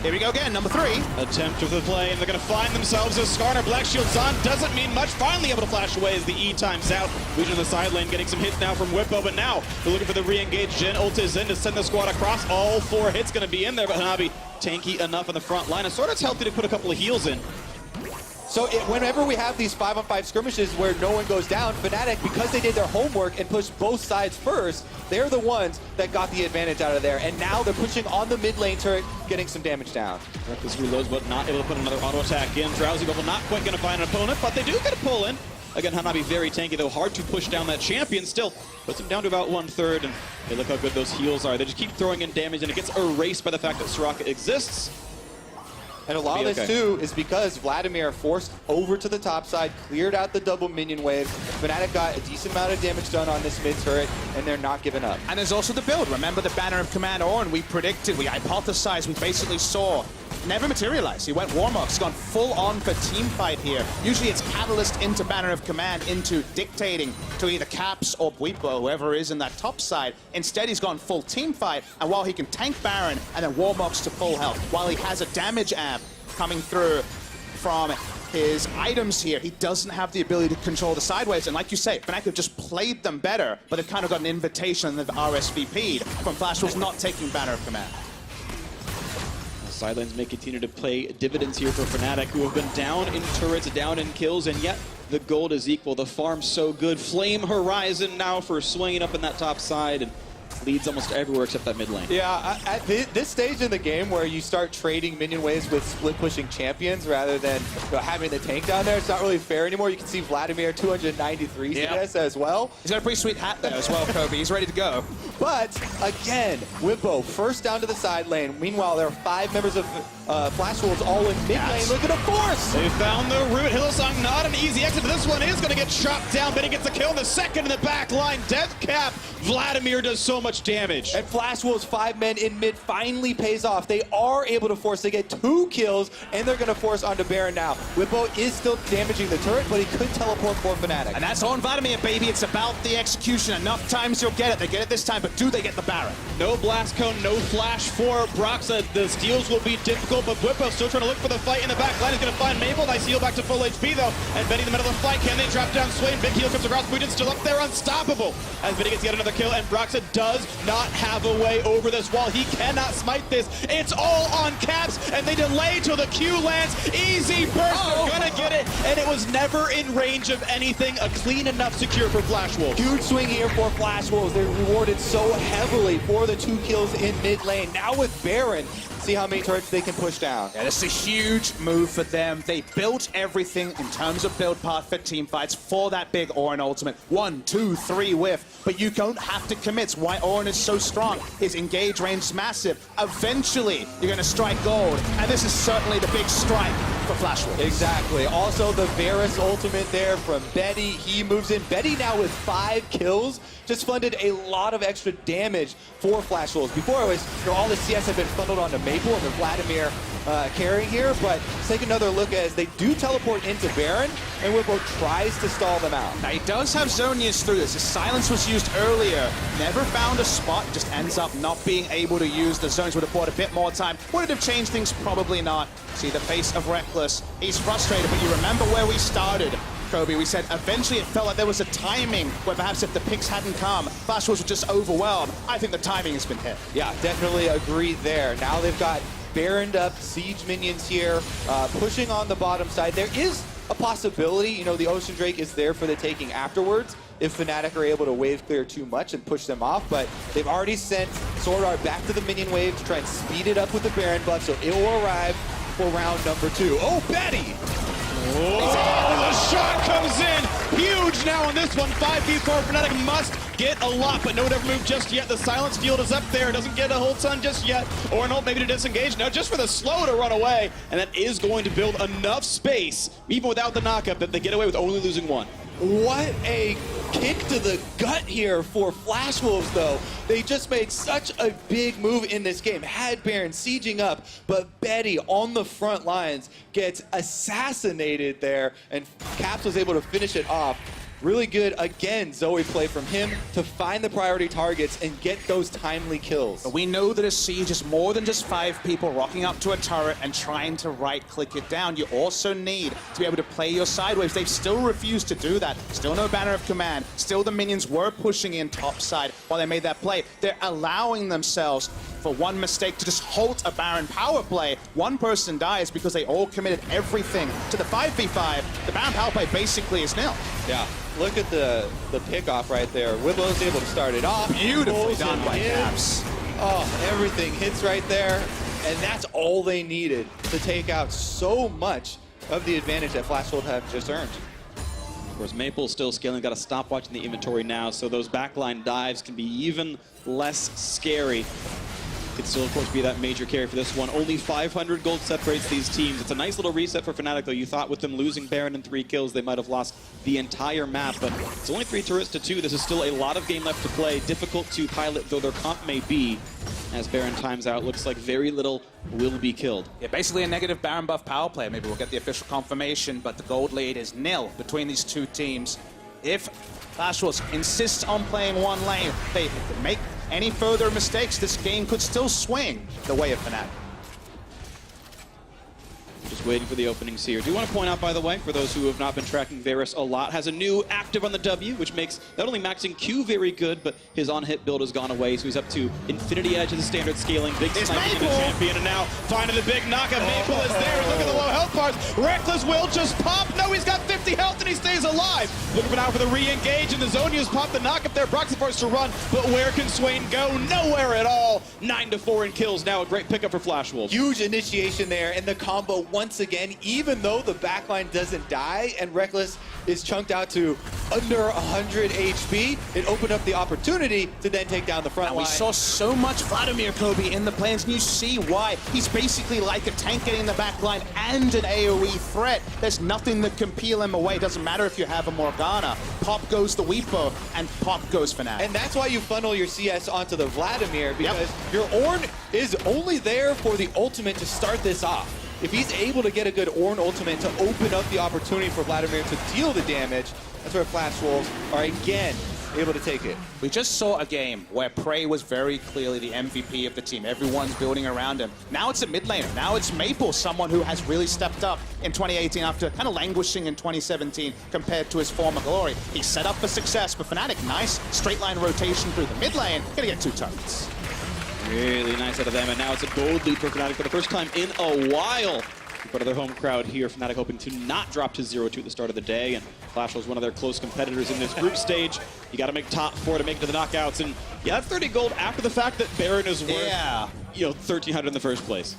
Here we go again, number 3. Attempt with the play, and they're going to find themselves as Skarner. Black Shield's on, doesn't mean much. Finally able to flash away as the E times out. Legion on the side lane getting some hits now from Whippo, but now they're looking for the re-engage. Jin ult is in to send the squad across. All 4 hits going to be in there, but Hanabi tanky enough on the front line. And sort of healthy to put a couple of heals in. So whenever we have these 5-on-5 skirmishes where no one goes down, Fnatic, because they did their homework and pushed both sides first, they're the ones that got the advantage out of there. And now they're pushing on the mid lane turret, getting some damage down. Reckless reloads, but not able to put another auto attack in. Drowsy Bubble not quite going to find an opponent, but they do get a pull in. Again, Hanabi very tanky, though hard to push down that champion. Still puts him down to about 1/3, and hey, look how good those heals are. They just keep throwing in damage, and it gets erased by the fact that Soraka exists. And a lot of this, too, is because Vladimir forced over to the top side, cleared out the double minion wave. Fnatic got a decent amount of damage done on this mid turret, and they're not giving up. And there's also the build. Remember the Banner of Command on? We predicted, we hypothesized, we basically saw. Never materialized. He went Warmox, gone full on for team fight here. Usually it's Catalyst into Banner of Command, into dictating to either Caps or Bwipo, whoever is in that top side. Instead, he's gone full team fight, and while he can tank Baron and then Warmox to full health, while he has a damage amp coming through from his items here, he doesn't have the ability to control the sideways. And like you say, Fnatic have just played them better, but they've kind of got an invitation and they've RSVP'd from Flash Wolves not taking Banner of Command. Sidelines may continue to play dividends here for Fnatic, who have been down in turrets, down in kills, and yet the gold is equal. The farm's so good. Flame Horizon now for swinging up in that top side, and leads almost everywhere except that mid lane. Yeah, at this stage in the game where you start trading minion waves with split-pushing champions rather than having the tank down there, it's not really fair anymore. You can see Vladimir 293 CS as well. He's got a pretty sweet hat there as well, Kobe. He's ready to go. But, again, Wimbo first down to the side lane. Meanwhile, there are 5 members of Flash Wolves all in mid lane looking to force. They found the root. Hillsong, not an easy exit, but this one is going to get chopped down. Benny gets a kill in the second in the back line. Death Cap. Vladimir does so much damage. And Flash Wolves 5 men in mid finally pays off. They are able to force. They get 2 kills, and they're going to force onto Baron now. Wimbo is still damaging the turret, but he could teleport for Fnatic. And that's on Vladimir, baby. It's about the execution. Enough times you'll get it. They get it this time, but do they get the Baron? No blast cone, no flash for Broxa. The steals will be difficult, but Whippo still trying to look for the fight in the back line. He's going to find Maple. Nice heal back to full HP, though. And Benny in the middle of the fight. Can they drop down Swain? Big heal comes across. Mutin's still up there, unstoppable. As Benny gets yet another kill, and Broxa does not have a way over this wall. He cannot smite this. It's all on Caps, and they delay till the Q lands. Easy burst. They're going to get it, and it was never in range of anything. A clean enough secure for Flash Wolves. Huge swing here for Flash Wolves. They're rewarded so heavily for the 2 kills in mid lane. Now with Baron, see how many turrets they can push down. Yeah, this is a huge move for them. They built everything in terms of build path for team fights for that big Orin ultimate. 1, 2, 3 whiff, but you don't have to commit. It's why Orin is so strong. His engage range is massive. Eventually, you're going to strike gold, and this is certainly the big strike for Flash Wolves. Exactly. Also, the Varus ultimate there from Betty. He moves in. Betty now with 5 kills just funded a lot of extra damage for Flash Wolves. Before it was, all the CS had been funneled onto Maple and the Vladimir carrying here, but let's take another look as they do teleport into Baron, and Whippo tries to stall them out. Now he does have Zonius through this. His silence was used earlier. Never found a spot, just ends up not being able to use the zones. Would have bought a bit more time. Would it have changed things? Probably not. See the face of Reckless. He's frustrated, but you remember where we started. Kobe, we said eventually it felt like there was a timing where perhaps if the picks hadn't come, Flash Wolves were just overwhelmed. I think the timing has been hit. Yeah, definitely agree there. Now they've got Baroned up siege minions here, pushing on the bottom side. There is a possibility, you know, the Ocean Drake is there for the taking afterwards if Fnatic are able to wave clear too much and push them off, but they've already sent Sword Art back to the minion wave to try and speed it up with the Baron buff, so it will arrive for round number 2. Oh, Betty! Oh, the shot comes in. Huge now on this one. 5v4. Fnatic must get a lot, but no one ever moved just yet. The silence field is up there. Doesn't get a hold ton just yet. Or an ult maybe to disengage. No, just for the slow to run away. And that is going to build enough space, even without the knockup, that they get away with only losing 1. What a kick to the gut here for Flash Wolves, though. They just made such a big move in this game. Had Baron sieging up, but Betty on the front lines gets assassinated there, and Caps was able to finish it off. Really good, again, Zoe play from him to find the priority targets and get those timely kills. We know that a siege is more than just 5 people rocking up to a turret and trying to right-click it down. You also need to be able to play your sideways. They've still refused to do that. Still no Banner of Command. Still the minions were pushing in topside while they made that play. They're allowing themselves for one mistake to just halt a Baron power play. One person dies because they all committed everything to the 5v5. The Baron power play basically is nil. Yeah. Look at the pickoff right there. Wiblow's able to start it off. Beautifully done by Caps. Oh, everything hits right there. And that's all they needed to take out so much of the advantage that Flash Wolves have just earned. Whereas Maple still scaling, got to stop watching the inventory now, so those backline dives can be even less scary. Could still, of course, be that major carry for this one. Only 500 gold separates these teams. It's a nice little reset for Fnatic, though. You thought with them losing Baron and 3 kills, they might have lost the entire map, but it's only 3 turrets to 2. This is still a lot of game left to play. Difficult to pilot, though their comp may be. As Baron times out, looks like very little will be killed. Yeah, basically a negative Baron buff power play. Maybe we'll get the official confirmation, but the gold lead is nil between these two teams. If Flash Wolves insists on playing one lane, they make any further mistakes, this game could still swing the way of Fnatic. Just waiting for the openings here. Do want to point out, by the way, for those who have not been tracking Varus a lot, has a new active on the W, which makes not only maxing Q very good, but his on-hit build has gone away, so he's up to Infinity Edge of the standard scaling. Big sniping in the champion, and now finding the big knockup. Maple is there. Look at the low health bars. Reckless will just pop. No, he's got 50 health and he stays alive. Looking for now for the re-engage, and the Zonia's popped the knockup there. Brock's forced to run, but where can Swain go? Nowhere at all. 9-4 in kills. Now a great pickup for Flash Wolves. Huge initiation there, and the combo once again, even though the backline doesn't die and Reckless is chunked out to under 100 HP, it opened up the opportunity to then take down the front line. We saw so much Vladimir Kobe in the plains, and you see why. He's basically like a tank getting in the backline and an AoE threat. There's nothing that can peel him away. Doesn't matter if you have a Morgana. Pop goes the Weepo, and pop goes Fnatic. And that's why you funnel your CS onto the Vladimir, because your Ornn is only there for the ultimate to start this off. If he's able to get a good Ornn ultimate to open up the opportunity for Vladimir to deal the damage, that's where Flash Wolves are again able to take it. We just saw a game where Prey was very clearly the MVP of the team. Everyone's building around him. Now it's a mid laner. Now it's Maple, someone who has really stepped up in 2018 after kind of languishing in 2017 compared to his former glory. He's set up for success, but Fnatic, nice straight line rotation through the mid lane. Gonna get 2 turrets. Really nice out of them, and now it's a gold lead for Fnatic for the first time in a while. In front of their home crowd here, Fnatic hoping to not drop to 0-2 at the start of the day, and Flash was one of their close competitors in this group stage. You got to make top 4 to make it to the knockouts, and yeah, that's 30 gold after the fact that Baron is worth, 1,300 in the first place.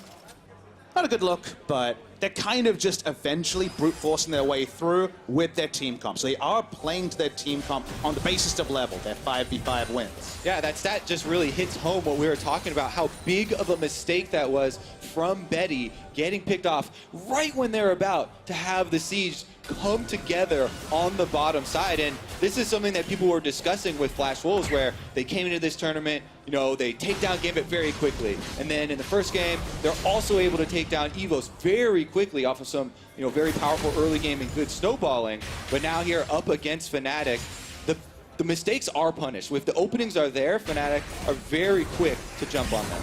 Not a good look, but they're kind of just eventually brute forcing their way through with their team comp. So they are playing to their team comp on the basis of level, their 5v5 wins. Yeah, that stat just really hits home what we were talking about, how big of a mistake that was from Betty getting picked off right when they're about to have the siege come together on the bottom side. And this is something that people were discussing with Flash Wolves, where they came into this tournament, you know, they take down Gambit very quickly. And then in the first game, they're also able to take down Evos very quickly off of some, you know, very powerful early game and good snowballing. But now here up against Fnatic, the mistakes are punished. If the openings are there, Fnatic are very quick to jump on them.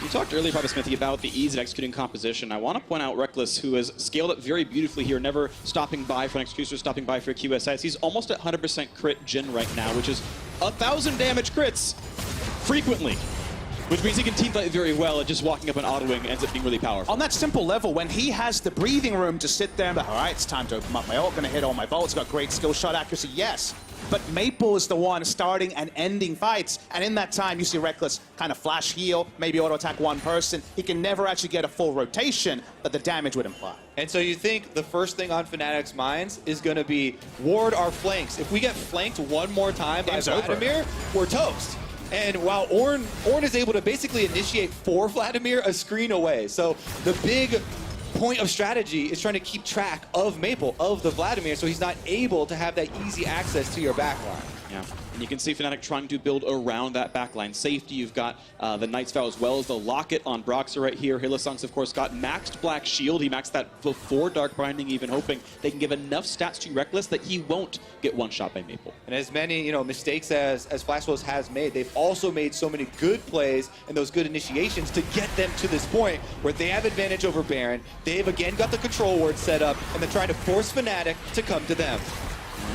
You talked earlier, Papa Smithy, about the ease of executing composition. I want to point out Reckless, who has scaled it very beautifully here, never stopping by for an Executioner, stopping by for a QSS. He's almost at 100% crit gen right now, which is 1,000 damage crits frequently. Which means he can teamfight very well, and just walking up an auto-wing ends up being really powerful. On that simple level, when he has the breathing room to sit there and be, all right, it's time to open up my ult, gonna hit all my bolts, got great skill shot accuracy, yes. But Maple is the one starting and ending fights, and in that time, you see Reckless kind of flash heal, maybe auto-attack one person. He can never actually get a full rotation that the damage would imply. And so you think the first thing on Fnatic's minds is going to be ward our flanks. If we get flanked one more time by Vladimir, we're toast. And while Ornn is able to basically initiate for Vladimir a screen away. So the big point of strategy is trying to keep track of Maple, of the Vladimir, so he's not able to have that easy access to your backline. Yeah, and you can see Fnatic trying to build around that backline safety. You've got the Knight's Vow as well as the Locket on Broxer right here. Hylissang's, of course, got maxed Black Shield. He maxed that before Dark Binding, even hoping they can give enough stats to Reckless that he won't get one shot by Maple. And as many, you know, mistakes as Flash Wolves has made, they've also made so many good plays and those good initiations to get them to this point where they have advantage over Baron. They've again got the control ward set up, and they're trying to force Fnatic to come to them.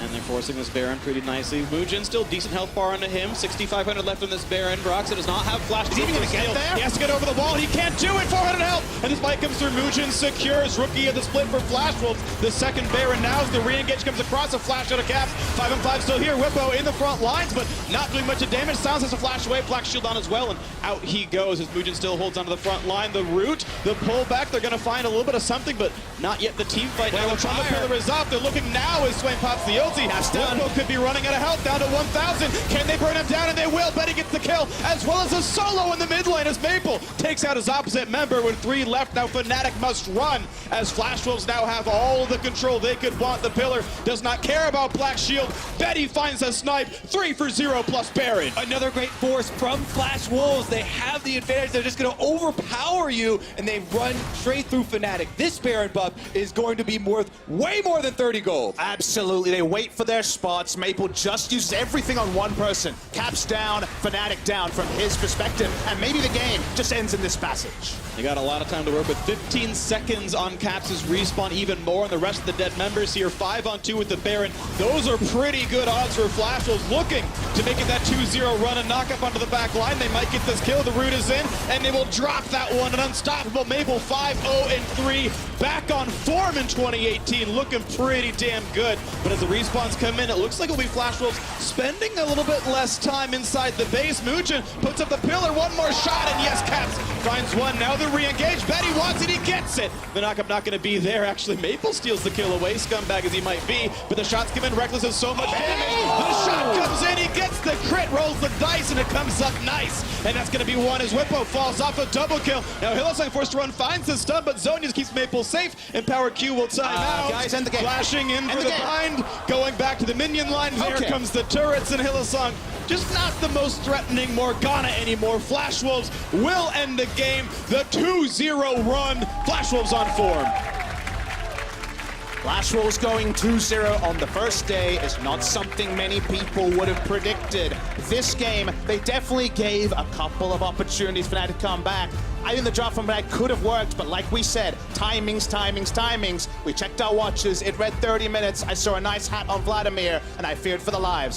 And they're forcing this Baron pretty nicely. Muujin still decent health bar onto him. 6,500 left on this Baron. Broxah does not have flash. Is he even gonna get there? He has to get over the wall. He can't do it. 400 health. And this bite comes through. Muujin secures rookie of the split for Flash Wolves. The second Baron now as the re-engage comes across. A flash out of Caps. 5-on-5 still here. Whippo in the front lines, but not doing much of damage. Sounds has a flash away. Black shield on as well, and out he goes as Muujin still holds onto the front line. The root, the pullback. They're going to find a little bit of something, but not yet the team fight. Now the Trauma Pillar is up. They're looking now as Swain pops the ulti. Whippo could be running out of health, down to 1,000. Can they burn him down? And they will. Betty gets the kill, as well as a solo in the mid lane as Maple takes out his opposite member with 3 left. Now Fnatic must run as Flash Wolves now have all the control they could want. The Pillar does not care about Black Shield. Betty finds a snipe. 3 for 0 plus Baron. Another great force from Flash Wolves. They have the advantage. They're just going to overpower you, and they run straight through Fnatic. This Baron buff is going to be worth way more than 30 gold. Absolutely. They wait for their spots. Maple just uses everything on one person. Caps down, Fnatic down from his perspective, and maybe the game just ends in this passage. They got a lot of time to work with. 15 seconds on Caps' respawn, even more, and the rest of the dead members here. 5-on-2 with the Baron. Those are pretty good odds for Flash Wolves, looking to make it that 2-0 run and knock up onto the back line. They might get this kill. The root is in, and they will drop that one. An unstoppable Maple 5-0-3, back on form in 2018, looking pretty damn good. But as the respawns come in, it looks like it'll be Flash Wolves spending a little bit less time inside the base. Muujin puts up the pillar, one more shot, and yes, Caps finds one. Now the re-engage. Betty wants it, he gets it. The knockup not going to be there. Actually, Maple steals the kill away, scumbag as he might be, but the shots come in. Reckless has so much damage. The shot comes in, he gets the crit, rolls the dice, and it comes up nice. And that's going to be one as Whippo falls off a double kill. Now Hillsong forced to run, finds the stun, but Zonius keeps Maple safe, and Power Q will time out. Guys, end the game. Flashing in for the bind, going back to the minion line. There comes the turrets, and Hillsong just not the most threatening Morgana anymore. Flash Wolves will end the game. The 2-0 run. Flash Wolves on form. Flash Wolves going 2-0 on the first day is not something many people would have predicted. This game, they definitely gave a couple of opportunities for Fnatic to come back. I think the drop from Fnatic could have worked, but like we said, timings. We checked our watches. It read 30 minutes. I saw a nice hat on Vladimir, and I feared for the lives of